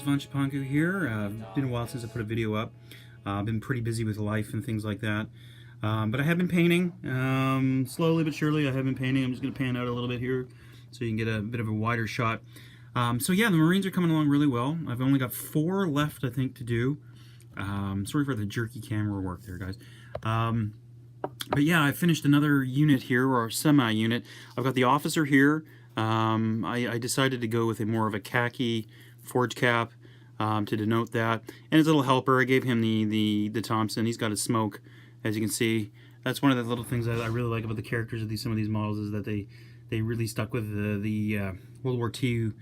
Vanchapanku here. Been a while since I put a video up. I've been pretty busy with life and things like that. But I have been painting. Slowly but surely I have been painting. I'm just going to pan out a little bit here so you can get a bit of a wider shot. So yeah, the Marines are coming along really well. I've only got 4 left, I think, to do. Sorry for the jerky camera work there, guys. But yeah, I finished another unit here, or semi-unit. I've got the officer here. I decided to go with a more of a khaki forge cap to denote that. And his little helper, I gave him the Thompson. He's got a smoke, as you can see. That's one of the little things that I really like about the characters of some of these models, is that they really stuck with the World War II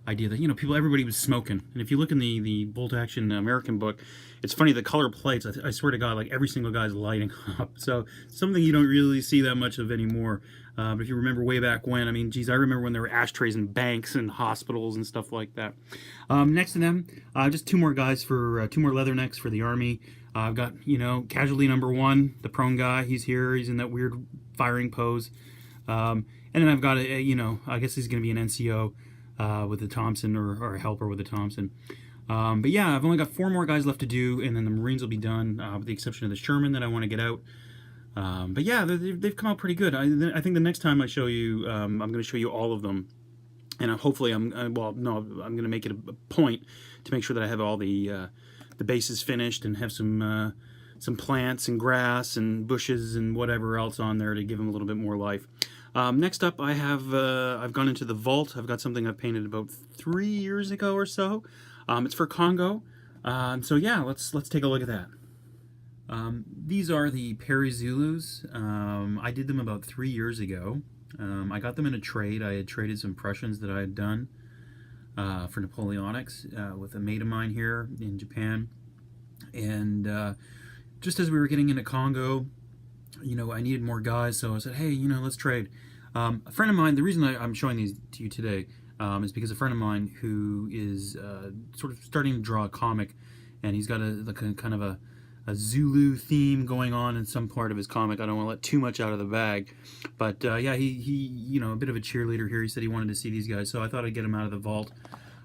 idea that, you know, everybody was smoking. And if you look in the Bolt Action American book, it's funny, the color plates, I swear to God, like every single guy's lighting up. So something you don't really see that much of anymore. But if you remember way back when, I mean, geez, I remember when there were ashtrays in banks and hospitals and stuff like that. Next to them, just 2 more guys for 2 more leathernecks for the Army. I've got, you know, casualty number 1, the prone guy. He's here. He's in that weird firing pose. And then I've got you know, I guess he's going to be an NCO with the Thompson, or a helper with the Thompson. But yeah, I've only got 4 more guys left to do, and then the Marines will be done, with the exception of the Sherman that I want to get out. But yeah, they've come out pretty good. I think the next time I show you, I'm going to show you all of them, and hopefully I'm going to make it a point to make sure that I have all the bases finished and have some plants and grass and bushes and whatever else on there to give them a little bit more life. Next up, I've gone into the vault. I've got something I painted about 3 years ago or so. It's for Congo. So yeah, let's take a look at that. These are the Perry Zulus. I did them about 3 years ago. I got them in a trade. I had traded some Prussians that I had done for Napoleonics with a mate of mine here in Japan. And just as we were getting into Congo, you know, I needed more guys, so I said, hey, you know, let's trade. A friend of mine, the reason I'm showing these to you today is because a friend of mine who is sort of starting to draw a comic, and he's got kind of a Zulu theme going on in some part of his comic. I don't want to let too much out of the bag, but yeah, he you know, a bit of a cheerleader here. He said he wanted to see these guys, so I thought I'd get them out of the vault.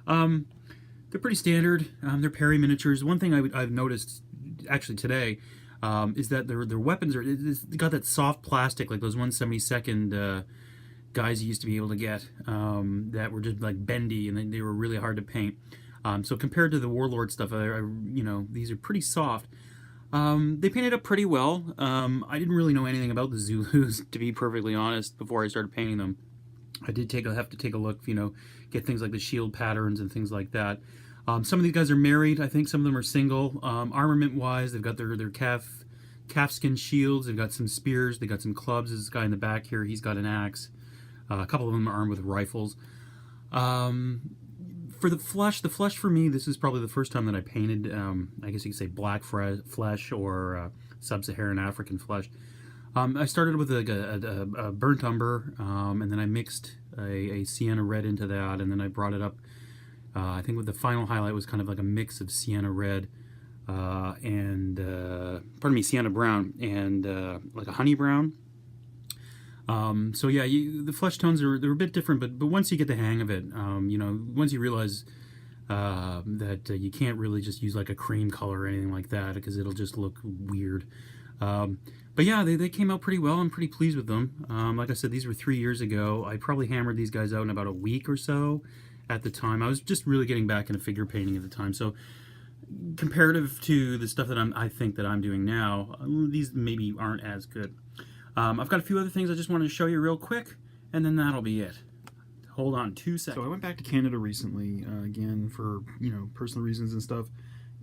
They're pretty standard. They're Perry miniatures. One thing I've noticed actually today is that their weapons they got that soft plastic, like those 1/72 guys you used to be able to get, that were just like bendy, and they were really hard to paint. So compared to the Warlord stuff, you know, these are pretty soft. They painted up pretty well. I didn't really know anything about the Zulus, to be perfectly honest, before I started painting them. I did have to take a look, you know, get things like the shield patterns and things like that. Some of these guys are married. I think some of them are single. Armament-wise, they've got their calfskin shields. They've got some spears. They've got some clubs. This guy in the back here, he's got an axe. A couple of them are armed with rifles. For the flesh for me, this is probably the first time that I painted, I guess you could say black flesh, or sub-Saharan African flesh. I started with a burnt umber, and then I mixed a sienna red into that, and then I brought it up. I think with the final highlight was kind of like a mix of sienna red and, pardon me, sienna brown and like a honey brown. So yeah, the flesh tones they're a bit different, but once you get the hang of it, you know, once you realize that you can't really just use like a cream color or anything like that, because it'll just look weird. But yeah, they came out pretty well. I'm pretty pleased with them. Like I said, these were 3 years ago. I probably hammered these guys out in about a week or so at the time. I was just really getting back into figure painting at the time. So comparative to the stuff that I think that I'm doing now, these maybe aren't as good. I've got a few other things I just wanted to show you real quick, and then that'll be it. Hold on 2 seconds. So I went back to Canada recently, again, for, you know, personal reasons and stuff.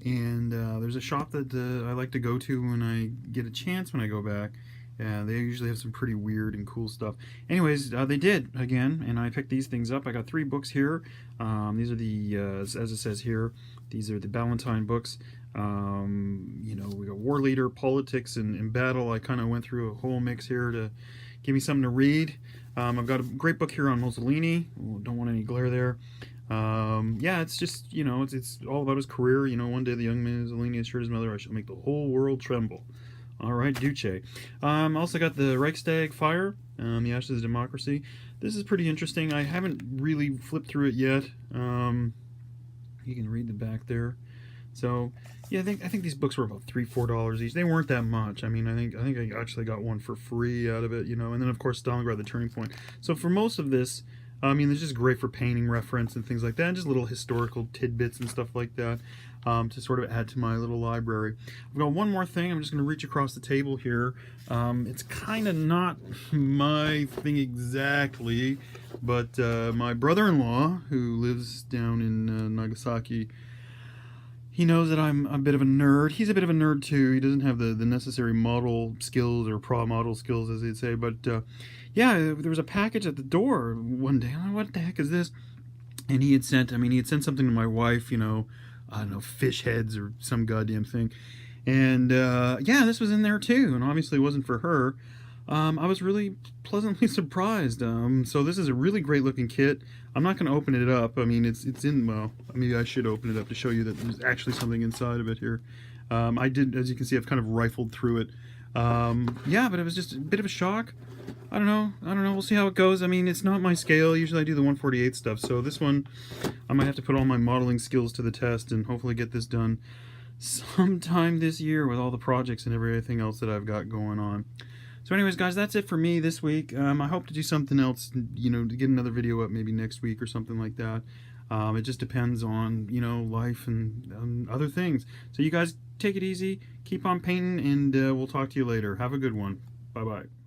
And there's a shop that I like to go to when I get a chance when I go back. They usually have some pretty weird and cool stuff. Anyways, they did, again, and I picked these things up. I got 3 books here. These are the, as it says here, these are the Ballantine books. You know, we got War Leader, Politics, and Battle. I kind of went through a whole mix here to give me something to read. I've got a great book here on Mussolini. Don't want any glare there. Yeah, it's just, you know, it's all about his career. You know, one day the young Mussolini assured his mother, I shall make the whole world tremble. All right, Duce. Also got the Reichstag Fire, the Ashes of Democracy. This is pretty interesting. I haven't really flipped through it yet. You can read the back there. So yeah, I think these books were about $3-4 each. They weren't that much. I mean, I think I actually got one for free out of it, you know. And then of course Stalingrad: The Turning Point. So for most of this, I mean, it's just great for painting reference and things like that, and just little historical tidbits and stuff like that, to sort of add to my little library. I've got one more thing. I'm just going to reach across the table here. It's kind of not my thing exactly, but my brother-in-law, who lives down in Nagasaki, he knows that I'm a bit of a nerd. He's a bit of a nerd too. He doesn't have the necessary model skills or model skills, as they'd say. But yeah, there was a package at the door one day. I'm like, what the heck is this? And he had sent something to my wife, you know, I don't know, fish heads or some goddamn thing. And yeah, this was in there too. And obviously it wasn't for her. I was really pleasantly surprised. So this is a really great looking kit. I'm not going to open it up. I mean, it's in, well, maybe I should open it up to show you that there's actually something inside of it here. I did, as you can see, I've kind of rifled through it. Yeah, but it was just a bit of a shock. I don't know. We'll see how it goes. I mean, it's not my scale. Usually I do the 1/48 stuff. So this one, I might have to put all my modeling skills to the test and hopefully get this done sometime this year with all the projects and everything else that I've got going on. So anyways, guys, that's it for me this week. I hope to do something else, you know, to get another video up maybe next week or something like that. It just depends on, you know, life and other things. So you guys take it easy, keep on painting, and we'll talk to you later. Have a good one. Bye-bye.